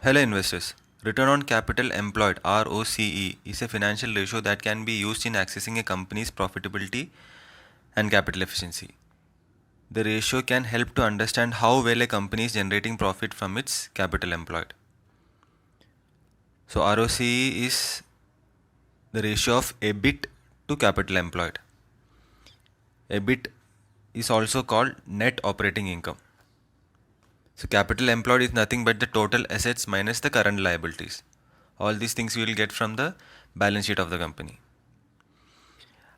Hello investors. Return on capital employed ROCE is a financial ratio that can be used in accessing a company's profitability and capital efficiency. The ratio can help to understand how well a company is generating profit from its capital employed. So ROCE is the ratio of EBIT to capital employed. EBIT is also called net operating income. So capital employed is nothing but the total assets minus the current liabilities. All these things you will get from the balance sheet of the company.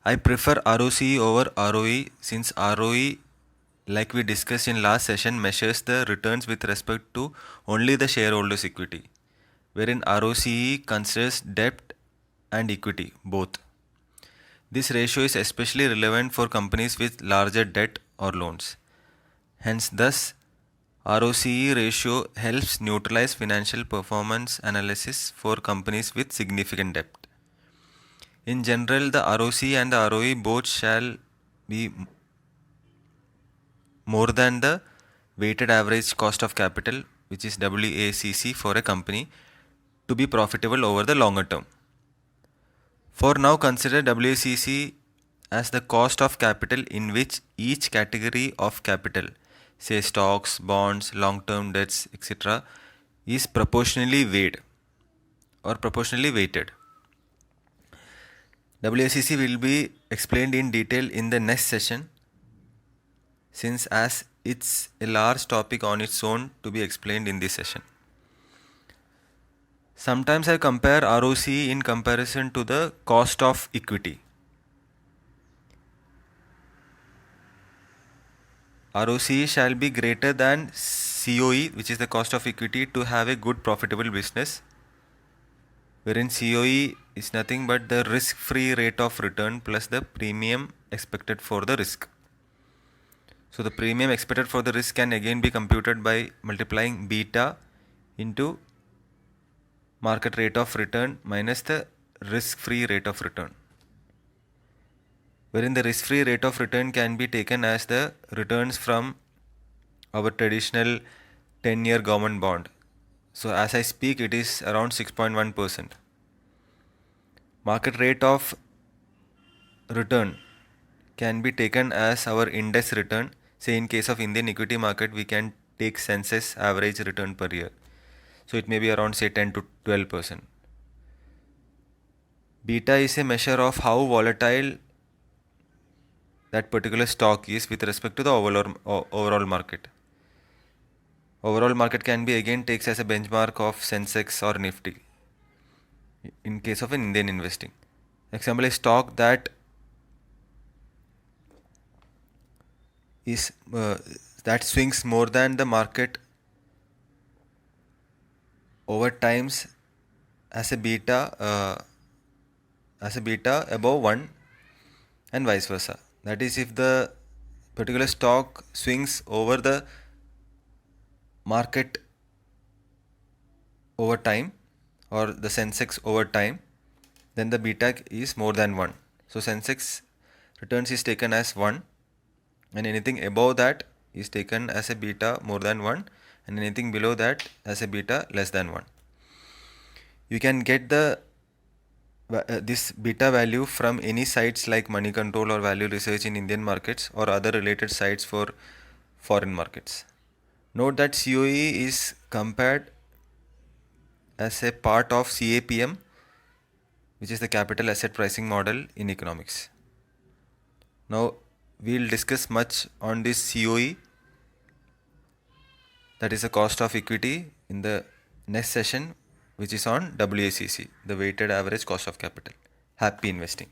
I prefer ROCE over ROE since ROE, like we discussed in last session, measures the returns with respect to only the shareholders' equity, wherein ROCE considers debt and equity both. This ratio is especially relevant for companies with larger debt or loans. Hence, thus, ROCE ratio helps neutralize financial performance analysis for companies with significant debt. In general, the ROCE and the ROE both shall be more than the weighted average cost of capital, which is WACC, for a company to be profitable over the longer term. For now, consider WACC as the cost of capital in which each category of capital, say stocks, bonds, long-term debts, etc., is proportionally weighed or proportionally weighted. WACC will be explained in detail in the next session, since as it's a large topic on its own to be explained in this session. Sometimes I compare ROCE in comparison to the cost of equity. ROCE shall be greater than COE, which is the cost of equity, to have a good profitable business, wherein COE is nothing but the risk-free rate of return plus the premium expected for the risk. So the premium expected for the risk can again be computed by multiplying beta into market rate of return minus the risk-free rate of return, wherein the risk-free rate of return can be taken as the returns from our traditional 10-year government bond. So as I speak, it is around 6.1%. Market rate of return can be taken as our index return. Say in case of Indian equity market, we can take Sensex average return per year. So it may be around say 10 to 12%. Beta is a measure of how volatile that particular stock is with respect to the overall market. Overall market can be again takes as a benchmark of Sensex or Nifty in case of an Indian investing. Example, a stock that is that swings more than the market over times as a beta above 1 and vice versa. That is, if the particular stock swings over the market over time or the Sensex over time, then the beta is more than 1. So Sensex returns is taken as 1 and anything above that is taken as a beta more than 1 and anything below that as a beta less than 1. You can get the this beta value from any sites like Money Control or Value Research in Indian markets or other related sites for foreign markets. Note that COE is compared as a part of CAPM, which is the capital asset pricing model in economics. Now we'll discuss much on this COE, that is the cost of equity, in the next session, which is on WACC, the weighted average cost of capital. Happy investing.